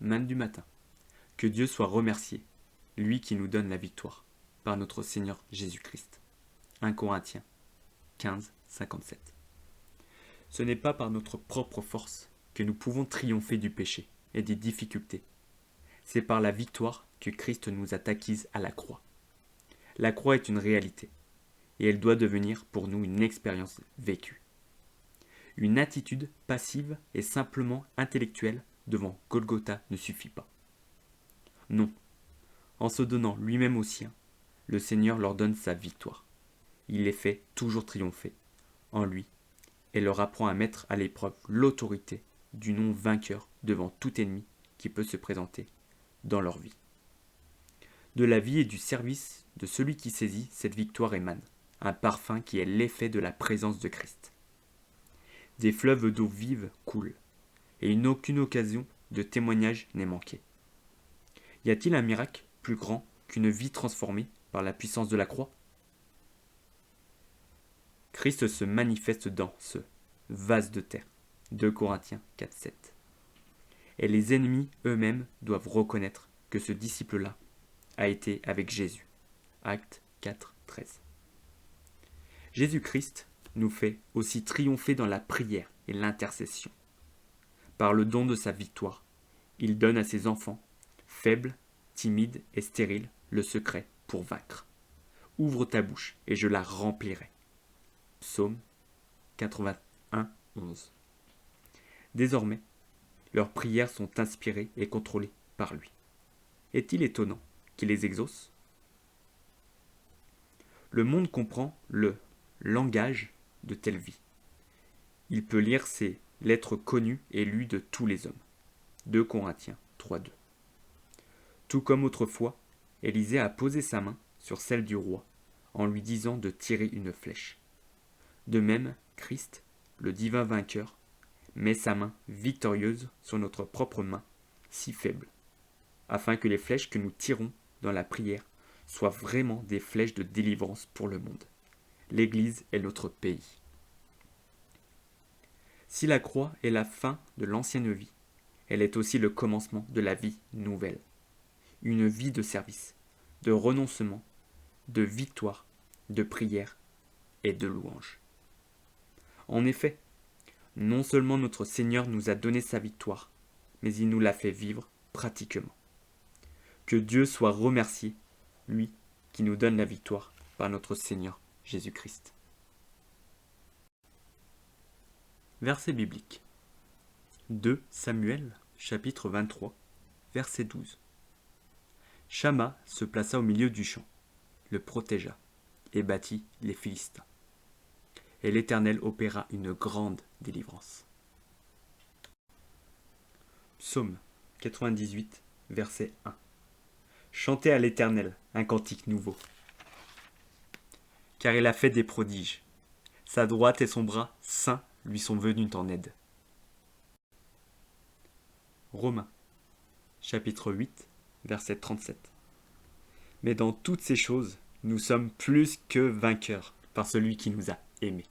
manne du matin. Que Dieu soit remercié, lui qui nous donne la victoire, par notre Seigneur Jésus-Christ. 1 Corinthiens 15, 57. Ce n'est pas par notre propre force que nous pouvons triompher du péché et des difficultés. C'est par la victoire que Christ nous a acquise à la croix. La croix est une réalité, et elle doit devenir pour nous une expérience vécue. Une attitude passive et simplement intellectuelle devant Golgotha ne suffit pas. Non, en se donnant lui-même aux siens, le Seigneur leur donne sa victoire. Il les fait toujours triompher en lui et leur apprend à mettre à l'épreuve l'autorité du non vainqueur devant tout ennemi qui peut se présenter dans leur vie. De la vie et du service de celui qui saisit cette victoire émane un parfum qui est l'effet de la présence de Christ. Des fleuves d'eau vive coulent, et aucune occasion de témoignage n'est manquée. Y a-t-il un miracle plus grand qu'une vie transformée par la puissance de la croix ? Christ se manifeste dans ce vase de terre. 2 Corinthiens 4, 7. Et les ennemis eux-mêmes doivent reconnaître que ce disciple-là a été avec Jésus. Actes 4, 13. Jésus-Christ nous fait aussi triompher dans la prière et l'intercession. Par le don de sa victoire, il donne à ses enfants, faibles, timides et stériles, le secret pour vaincre. Ouvre ta bouche et je la remplirai. Psaume 81, 11. Désormais, leurs prières sont inspirées et contrôlées par lui. Est-il étonnant qu'il les exauce ? Le monde comprend le langage de telle vie. Il peut lire ces lettres connues et lues de tous les hommes. 2 Corinthiens 3, 2. Tout comme autrefois, Élisée a posé sa main sur celle du roi en lui disant de tirer une flèche. De même, Christ, le divin vainqueur, met sa main victorieuse sur notre propre main, si faible, afin que les flèches que nous tirons dans la prière soient vraiment des flèches de délivrance pour le monde. L'Église est notre pays. Si la croix est la fin de l'ancienne vie, elle est aussi le commencement de la vie nouvelle. Une vie de service, de renoncement, de victoire, de prière et de louange. En effet, non seulement notre Seigneur nous a donné sa victoire, mais il nous l'a fait vivre pratiquement. Que Dieu soit remercié, lui qui nous donne la victoire par notre Seigneur Jésus-Christ. Verset biblique. 2 Samuel, chapitre 23, verset 12. Shamma se plaça au milieu du champ, le protégea, et battit les Philistins. Et l'Éternel opéra une grande délivrance. Psaume 98, verset 1. Chantez à l'Éternel un cantique nouveau. Car il a fait des prodiges. Sa droite et son bras saints lui sont venus en aide. Romains, chapitre 8, verset 37. Mais dans toutes ces choses, nous sommes plus que vainqueurs par celui qui nous a aimés.